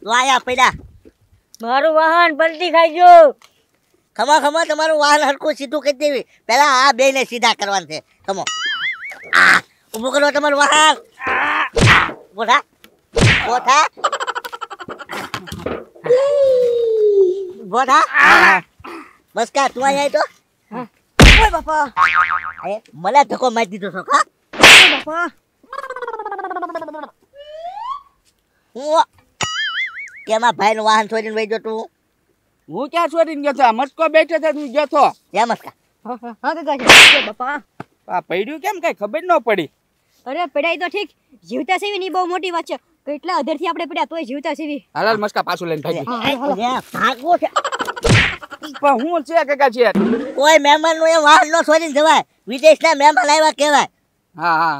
વાયા પડ્યા. મારું વાહન પલટી ખાઈ ગયું. ખમા ખમા તમારું વાહન હરખું સીધું કરી દેવી. પેલા આ બે ને સીધા કરવાનું છે. ખમો ઊભું કરો તમારું વાહન. ઊભો થા. ઊભો થા. ઊભો થા. બસ કા તું અહીંયા તો ઓય બાપા મને ધક્કો મારી દીધો છો કા બાપા હું કેમાં ભાઈ નું વાહન છોડીને વહી ગયો તું? હું ક્યાં છોડીને ગયો છો? મસ્કો બેઠો છે તું ગયો છો? જય મસ્કા. હા કાકા બાપા આ પડ્યું કેમ કઈ ખબર ન પડી? અરે પડાઈ તો ઠીક જીવતા સેવી ની બહુ મોટી વાત છે. કેટલા અધરથી આપણે પડ્યા તોય જીવતા સેવી. હાલ મસ્કા પાછું લઈને ભાગી. ભાગવો છે પણ હું છે કાકા છે. કોઈ મહેમાન નું એ વાહન નો છોડીને જવાય. વિદેશ ના મહેમાન આવ્યા કહેવાય. હા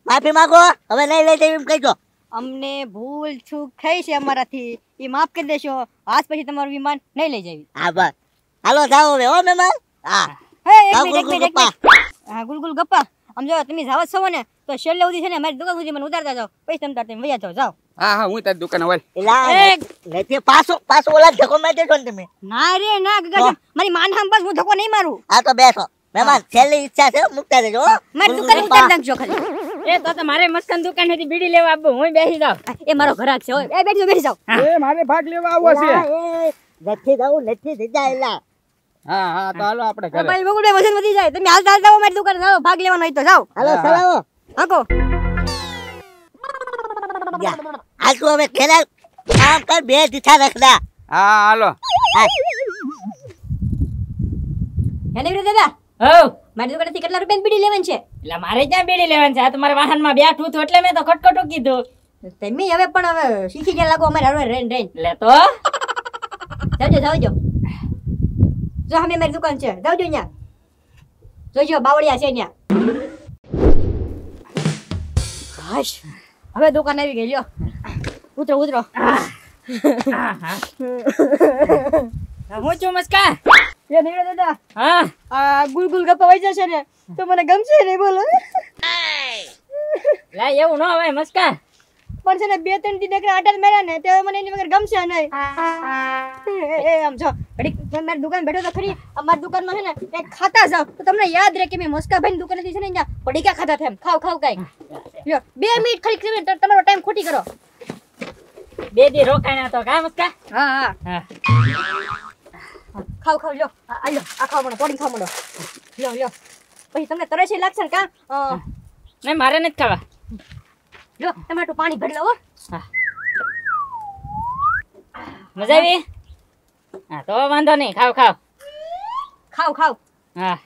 માફી માંગો. હવે નહીં લઈ જઈ એમ કહી દો. અમને ભૂલ ચૂક થઈ છે અમારાથી. એ માફ કરી દેશો. આજ પછી તમારું વિમાન નહીં લઈ જાવી. હા બસ હાલો જાઓ હવે હો મહેમાન. હા હે એક મિનિટ હા ગુલગુલ ગપ્પા આમ જો તમે જાવ છો ને તો છેલ્લે સુધી છે ને મારી દુકાન સુધી મને ઉતારતા જાઓ. પૈસા તમે તાર વયા જાઓ. જાઓ હા હું તારી દુકાન વળ. નથી પાછો ઓલા ધક્કો મારી દેજો ને તમે. ના રે ના ગગા મારી માન હામ બસ હું ધક્કો નહીં મારું. હા તો બેસો મહેમાન. છેલ્લી ઈચ્છા છે મુકતા દેજો. મારી દુકાન ઉતાર નાખજો ખાલી. એ તો મારે મસ્કન દુકાન હતી બીડી લેવા આવું. હું બેસી જાવ. એ મારો ઘરાક છે. એ બેસી જાવ. એ મારે ભાગ લેવા આવો છે. નથી જાવ નથી જજાયેલા. હા તો હાલો આપણે ઘરે. ભાઈ બગડે વજન વધી જાય. તમે હાલતા હાલતા મારી દુકાન જાઓ. ભાગ લેવાનો હોય તો જાઓ. હાલો ચલાવો. હાકો હાલ તું હવે ખેલા કામ કર. બે દીઠા રખડા. હા હાલો. હેને રે દાદા હવ મારી દુકાનેથી કેટલા રૂપિયાની બીડી લેવાની છે? એટલે મારે ક્યાં બીડી લેવાની છે? આ તમારા વાહનમાં બેઠું હતું એટલે મેં તો ખટખટું કીધું. તમે હવે પણ હવે શીખી ગયા લાગો અમારે હવે રેન એટલે તો જાવજો જો અમે મારી દુકાન છે. જાવજો અહીંયા જોજો બાવળિયા છે અહીંયા. હાશ હવે દુકાન આવી ગઈ. લ્યો ઉતરો હું છું મસ્કા. એ નીકળે દાદા. હા આ ગુલગુલ ગપ્પા વઈ જશે ને તો મને ગમશે નહીં. બોલો લા એવું ન હોય મસ્કા. પણ છે ને 2-3 દી નકરા આટા માર્યા ને તે મને એની વગર ગમશે નહીં. એ આમ જો ઘડીક મારી દુકાન બેઠો તો ખરી. અમારી દુકાનમાં છે ને એક ખાતા જાવ તો તમને યાદ રહે કે મેં મસ્કાભાઈ ની દુકાનેથી છે ને અહીંયા પડીકા ખાતા થેમ ખાવ કઈ. લ્યો 2 મિનિટ ખરી તમારો ટાઈમ ખોટી કરો. 2 દી રોકાણા તો કા મસ્કા. હા હા ખાવ લ્યો આ લ્યો આ ખાવ મને પોડી ખાવ મને. લ્યો પછી તમને તરસ લાગશે ને કા નહીં મારે નથી ખાવા. લ્યો તમે તો પાણી ભરી લો. હા મજા આવી. હા તો વાંધો નહીં. ખાવ ખાવ હા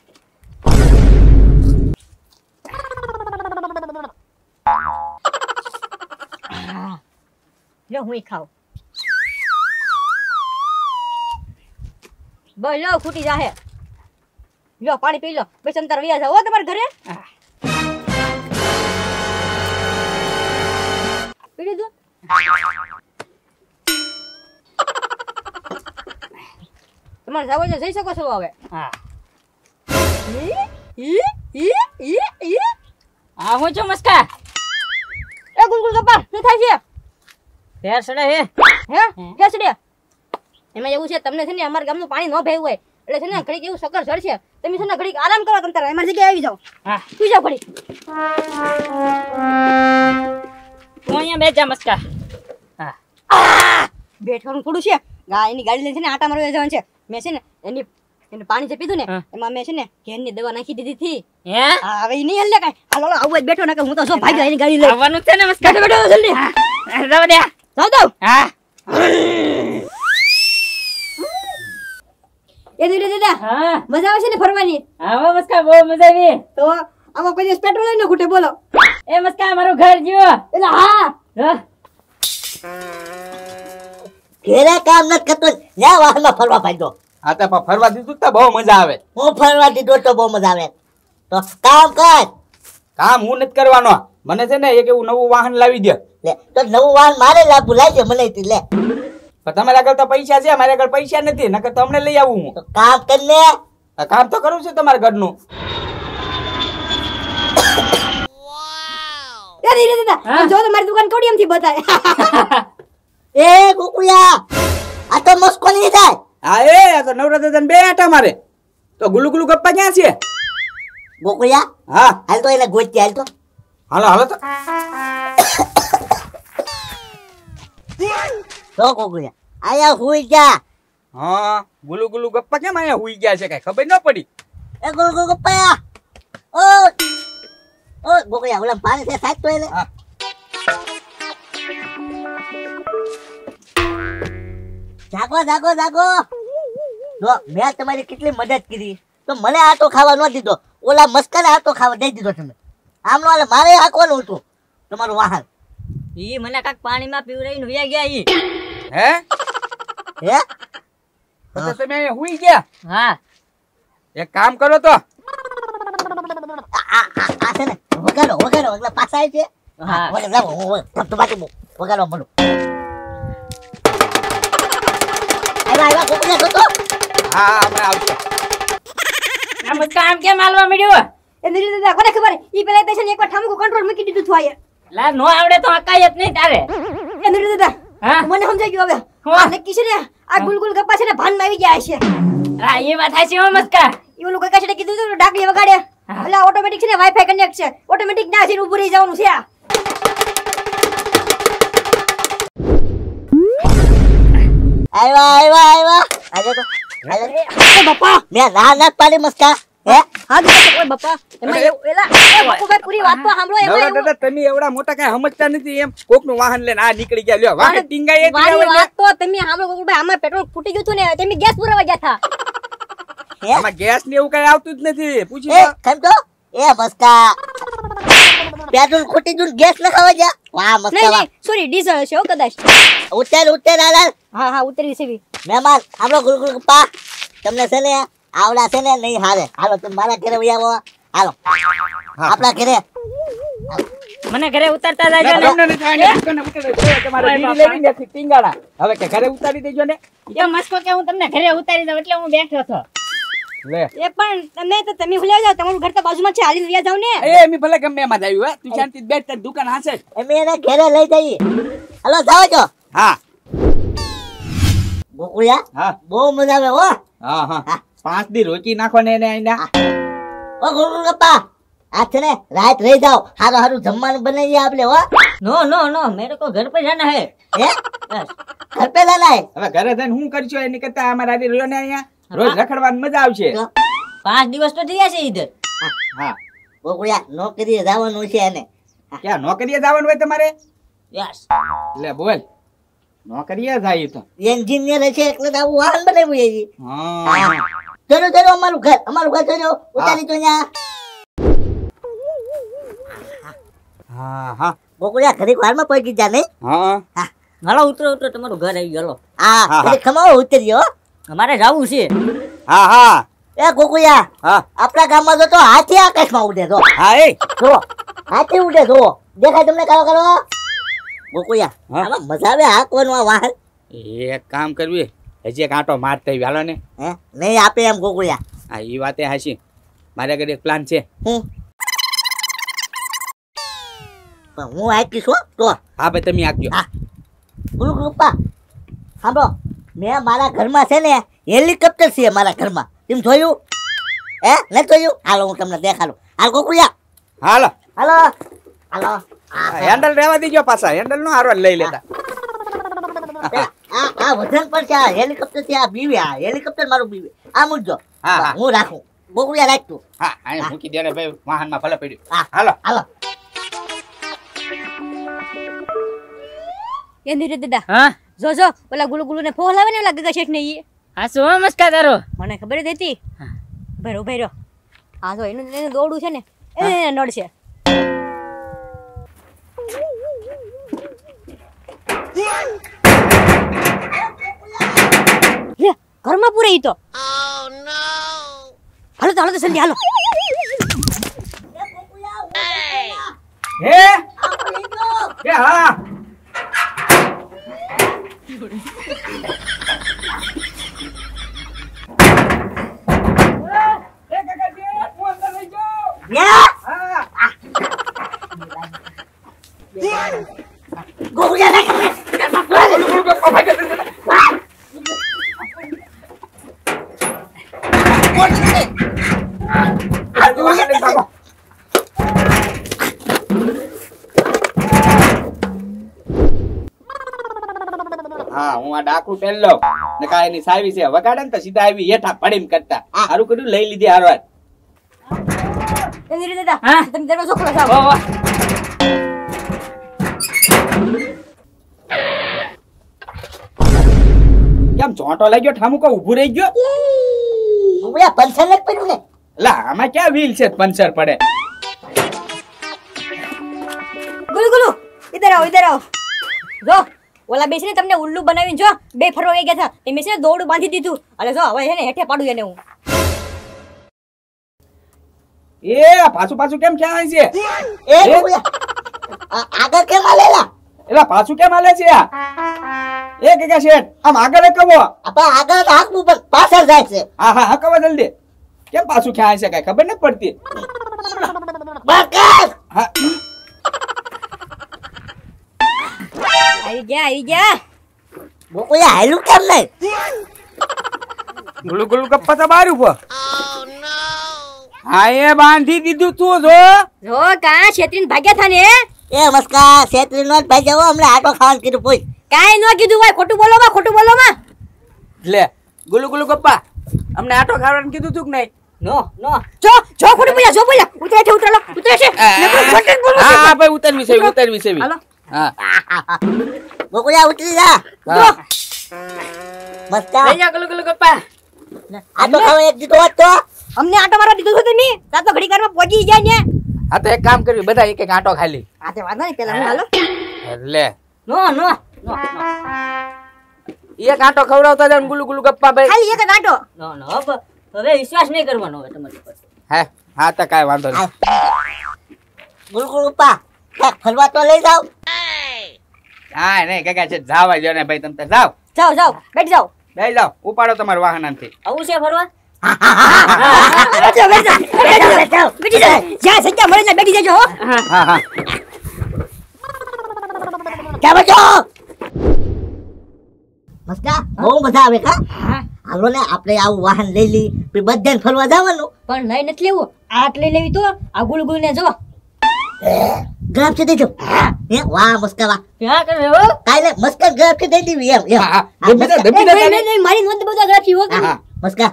લ્યો હું ખાવ. બસ લો ખૂટી જાહે. લ્યો પાણી પી લો. પછી અંતર વ્યા જાવ તમારા ઘરે. પી લીધું. તમારે જાવ તો જઈ શકો છો હવે. હા ઈ હા હું છું મસ્કા. એ ગુલગુલ ગપ્પા શું થાય છે? ફેર સડે હે કેસડે એમાં એવું છે તમને છે ને અમારા ગામનું પાણી ન ભેવું હોય એટલે છે ને ઘડીક એવું સકર જડશે. તમે છે ને ઘડીક આરામ કરો. તમે તારા અમારી જગ્યાએ આવી જાઓ. હા સુઈ જાઓ ઘડીક. હું અહીંયા બેઠા મસ્કા. હા બેઠવાનું થોડું છે. એની ગાડી લઈને છે ને આટા મારવા જવાનું છે. મેં છે ને એને પાણી જે પીધું ને એમાં મેં છે ને ઘેરની દવા નાખી દીધી હતી. હે હવે ઈ નહીં હલે કાઈ. હાલો આવું જ બેઠો ના કે હું તો જો ભાગ્યો એની ગાડી લઈ. આવવાનું છે ને મસ્કા. બેઠો જલ્દી. જાવ દે. જાવ હા એ દીદી દાદા હા મજા આવે છે ને ફરવાની? હા મસ્કા બહુ મજા આવી. તો આમાં કોઈ દિવસ પેટ્રોલ લઈને ખૂટે બોલો. એ મસ્કા મારું ઘર જો. એટલે હા ઘેરે કામ નથી કરતો. જ્યાં વાહનમાં ફરવા પાડ્યો. હા તો ફરવા દીધું તો બહુ મજા આવે. હું ફરવા દીધો તો બહુ મજા આવે. તો કામ કર. કામ હું નથી કરવાનો. મને છે ને એક એવું નવું વાહન લાવી દે. લે તો નવું વાહન મારે લાવવું લાવજે મને લે. પણ તમારા આગળ તો પૈસા છે. મારા આગળ પૈસા નથી. નકર તો અમને લઈ આવું હું. તો કામ કર લે. કામ તો કરવું છે તમારા ઘરનું. એ ધીરે દાદા હા? જો તો મારી દુકાન કવડી એમથી બતાય એ ગોકુળિયા આ તો મસ્કો નહીં થાય. હા એ આ તો નવરાત્રા બે આટા મારે તો ગુલુ ગુલુ ગપ્પા ક્યાં છે? ગોકુળિયા હા હાલ તો એને ગોચી હાલ તો. હાલો હાલો તો તો ગોકુળિયા આયા હુઈ જા. હા ગુલુ ગુલુ ગપ્પા કેમ અહીંયા હુઈ ગયા છે કઈ ખબર ન પડી. એ ગોળ ગોળ ગપ્પાયા ઓ ઓ ગોકુળિયા ઓલા પાણી છે સાચ તો એને. હા જાગો જાગો જાગો. જો મેં તમારી કેટલી મદદ કરી તો મને આટો ખાવા ન દીધો, ઓલા મસ્કાને આટો ખાવા દઈ દીધો તમે. આમનો હાલે મારે હાંકવાનું હતું તમારું વાહન. ઈ મને કાક પાણીમાં પીવરાઈને વયા ગયા ઈ. હે હે તો તમે અહીંયા હુઈ ગયા. હા એક કામ કરો તો આ છે ને વગાડો વગાડો એટલે પાછા આવે છે. હા. વગાડો લાવો હું તો બાકી વગાડવા મળું. આવ્યા ગોકુળિયા જોતો. હા હા હમણાં આવશે. આ મુસ્કા આમ કેમ હાલવા મળ્યો? એ ધીરે દાદા કોને ખબર ઈ પેલા તે છે ને એકવાર ઠામકો કંટ્રોલ મૂકી દીધું હતું આયે લા નો આવડે તો અકાય જ નહીં તારે. એ ધીરે દાદા હા? મને સમજાઈ ગયું હવે હું? આ નક્કી છે ને આ ગુલગુલ ગપ્પા છે ને ભાનમાં આવી ગયા છે હા એ વાત હાચી હો મુસ્કા. ઈ ઓલું કઈ છે કીધું હતું ડાકલી વગાડે એટલે ઓટોમેટિક છે ને વાઈફાઈ કનેક્ટ છે ઓટોમેટિક ના છે ઊભું રહી જવાનું છે આ આવ્યા આજે તો એ બાપા મેં ના પાડી મસ્કા. હે હા દીકરા ઓય બાપા એમાં એલા એ બાપુભાઈ પૂરી વાત તો સાંભળો એમાં નવરા દાદા તમે એવડા મોટા કઈ સમજતા નથી એમ કોકનું વાહન લઈને આ નીકળી ગયા લ્યો વાહન ટીંગાય મારી વાત તો તમે સાંભળો બાપુભાઈ આમાં પેટ્રોલ ફૂટી ગયું હતું ને તમે ગેસ પુરાવા ગયા હતા હે આમાં ગેસ ને એવું કઈ આવતું જ નથી પૂછી એ લો. કેમ તો એ મસ્કા પેટ્રોલ ખોટી દૂર ગેસ ન ખાવા જા. વાહ નહીં મસ્કા વાહ. નહીં સોરી ડીઝલ છે હો કદાચ ઉત્તર ઉત્તર હાલ. હા હા ઉતરી છે બી મહેમાન આપણો ગુલગુલ ગપ્પા તમને છે ને આવડા છે ને નહીં હારે. હાલો તમે મારા ઘરે વહી આવો. હાલો આપણા ઘરે. મને ઘરે ઉતારતા જાજો ને. તમને નથી આને દુકાને ઉતારી દેજો. તમારે ઓય બીડી બાપા. લેવી નથી ટીંગાડા હવે કે ઘરે ઉતારી દેજો ને. એ મસ્કો કે હું તમને ઘરે ઉતારી દઉં એટલે હું બેઠો હતો. લે એ પણ તમે ભૂલ્યા જાવ તમારું ઘર તો બાજુમાં છે હાલી રહ્યા જાવ ને એ એમી ભલે ગમે એમાં જ આવ્યું હે તું શાંતિ બેઠ તારી દુકાન હાસે જ. અમે એને ઘરે લઈ જઈએ. હાલો જાઓ છો હા ગોકુળિયા. હા બહુ મજા આવે હો. હા હા 5 દી રોકી નાખો ને એને આઈના. ઓ ગુલગુલ ગપ્પા આ છે ને રાત રહી જાઓ. હારું હારું જમવાનું બનાવીએ આપણે હો. નો નો નો મેરે કો ઘર पे जाना है. હે ઘર પે લાના હે. હવે ઘરે જઈને હું કરશું એની કરતા અમારા આડી રહ્યો ને અહીંયા રોજ રખડવાની મજા આવશે. તો 5 દિવસ તો થયા છે ઇધર. હા ગોકુળિયા નોકરીએ જવાનું છે એને. ક્યાં નોકરીએ જવાનું હોય તમારે? યસ. લે બોલ નોકરીએ જાય તો. એન્જિનિયર છે એટલે તો આવું વાહન બનાવ્યું છે. હા ચલો ચલો અમારું ઘર ચલો ઉતારી તો અહીંયા. હા હા ગોકુળિયા ઘડીક વારમાં પહોંચી જા નહીં. હા હાલો ઉતરો ઉતરો તમારું ઘર આવી ગયો. હા હા. ઘડીક ખમાવો ઉતરીએ હો. અમારે જાવું છે. હા હા એ ગોકુળિયા હા આપણા ગામમાં તો હાથી આકાશમાં ઉડે તો. હા એ જો હાથી ઉડે જો દેખાય તમને કાળો કાળો. ગોકુળિયા હા. આમાં મજા આવે હાંકવાનું આ વાહન. એક કામ કરવી હજી એક આંટો મારતા આવી હાલો ને. હે નહીં આપે એમ ગોકુળિયા. હા એ વાતે હાચી મારે આગળ એક પ્લાન છે. હું પણ હું આપીશ હો તો. હા ભાઈ તમે આગ્યો. હા ગુલગુલ ગપ્પા સાંભળો મેં મારા ઘરમાં છે ને હેલિકોપ્ટર છે મારા ઘરમાં. તેમ જોયું? હે નથી જોયું? હાલો હું તમને દેખાડું. હાલ ગોકુળિયા હાલો હાલો હાલો. હેન્ડલ રહેવા દીજો પાછા હેન્ડલ નો હારવા લઈ લેતા. આ વજન પર છે આ હેલિકોપ્ટર છે આ બીવે આ હેલિકોપ્ટર મારું બીવે આ મૂકજો. હા, હા. હું રાખું ગોકુળિયા રાખતું. હા અહીંયા મૂકી દે ને ભાઈ વાહનમાં ભલે પડ્યું. હા હાલો હાલો. એ ધીરે દાદા હા જો જો ઓલા ગુલુ ને ફોન લાવે ને ઓલા ગગા શેઠ ને ઈ આ શું મસ્કા તારો? મને ખબર જ હતી ભરો ભરો આ જો એનું દોડું છે ને એ નડશે લે ઘરમાં પૂરે ઈ તો હાલો તો જલ્દી હાલો હે એ હા યા! હું આ ડાકુ પહેરી લઉં ને કાંઈ એની સાવી છે વગાડે ને તો સીધા આવી હેઠા પડીને કરતા હારું કર્યું લઈ લીધી હારવાર એની રીતે દાદા હા? તમે દરવાજો ખોલો જાઓ વાહ, વાહ. કેમ ચોંટો લઈ ગયો ઠામુ કો ઊભું રહી ગયો બોલા પંચર નથી પડ્યું ને લા આમાં ક્યાં વ્હીલ છે પંચર પડે ગુલુ ગુલુ ઇધર આવો જો ઓલા બેસીને તમને ઉલ્લુ બનાવીને જો બે ફરવા વહી ગયા હતા તે મેં છે ને દોરડું બાંધી દીધું એટલે જો હવે છે ને હેઠે પાડું એને હું એ પાછું કેમ ક્યાં છે એ બોલા આગળ કેમ આલેલા એલા પાછું કેમ હાલે છે આ એ કે શેઠ આમ આગળ કવો આપા આગળ હાથ ઉપર પાછળ જાય છે હા હા હા કવો જલ્દી કેમ પાછું ક્યાં છે કઈ ખબર નથી પડતી બકસ હા આવી ગયા બોલા હાલું કેમ નહીં ગુલુ ગુલુ ગપ્પા તો બાર ઉભો હા એ બાંધી દીધું તું જો કા છેત્રીને ભાગ્યા થા ને એ મસ્કા છેત્રી નો ભાઈ જવો હમણાં આટો ખાવાનું કીધું પૂછ કાઈ ન કીધું હોય ખોટું બોલો માં લે ગુલુ ગુલુ ગપ્પા અમને આટો ખાવાનું કીધું તું કે નહીં નો જો ખોટું બોલ્યા ઉતરે છે હા ભાઈ ઉતરવી છે હાલો. હા બોકુલા ઉતરી જા હા. મસ્કા લઈ જાઓ ગુલુ ગુલુ ગપ્પા. આટો ખાવા એક દીધો હોત તો અમને આટો મારવા દીધો હતો તમે તા તો ઘડી કારમાં પહોંચી જાય ને હા તો એક કામ કરવી બધા એક એક આટો ખાલી આ તે વાંધો નહીં પેલા હું હાલો લે નો એક આટો ખવડાવતા જાવ ગુલુ ગુલુ ગપ્પા ભાઈ ખાલી એક જ આટો હવે વિશ્વાસ નહીં કરવાનો હવે તમારી પર. હા તો કાંઈ વાંધો નહીં ગુલગુલ ઉપા ક્યાંક ફરવા તો લઈ જાવ હા નહીં કાકા છે જાવા જો ને ભાઈ તમે જાવ બેઠ જાઓ લઈ જાઓ ઉપાડો તમારું વાહન આમથી આવું છે ફરવા બેઠી જાઓ જ્યાં સંખ્યા મળે ત્યાં બેઠી જજો હો હા હા ક્યાં બચો મસ્કા બહુ મજા આવે કા હાલો ને આપણે આવું વાહન લઈ લઈ પછી બધાને ફરવા જવાનું પણ નહીં નથી લેવું આટ લઈ લેવી તો આ ગુલગુલ ને જો ગ્રાફ છે દેજો એ વાહ મસ્કા વાહ ક્યાં કરે હો કાલે મસ્કા ગ્રાફ છે દઈ દીધી એમ એમ હા, હા. દબી દે, નહીં મારી નોંધ બધા ગ્રાફી હો હા, હા. મસ્કા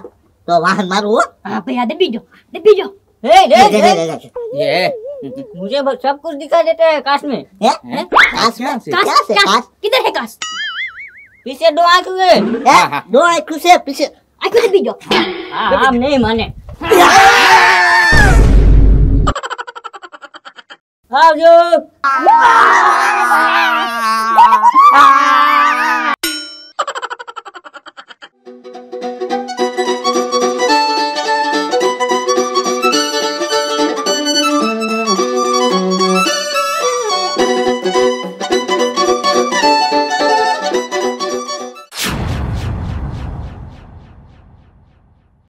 તો વાહન મારું હો હા ભાઈ આ દબી જો हे ले, ले, ले, ले, ले। ये मुझे सब कुछ दिखाई देता है काश में हैं? काश में से? क्या से काश किधर है काश पीछे दो आंख हुए हैं? दो आंखों से पीछे आंखों दबी जो हाँ हम नहीं माने आओ जो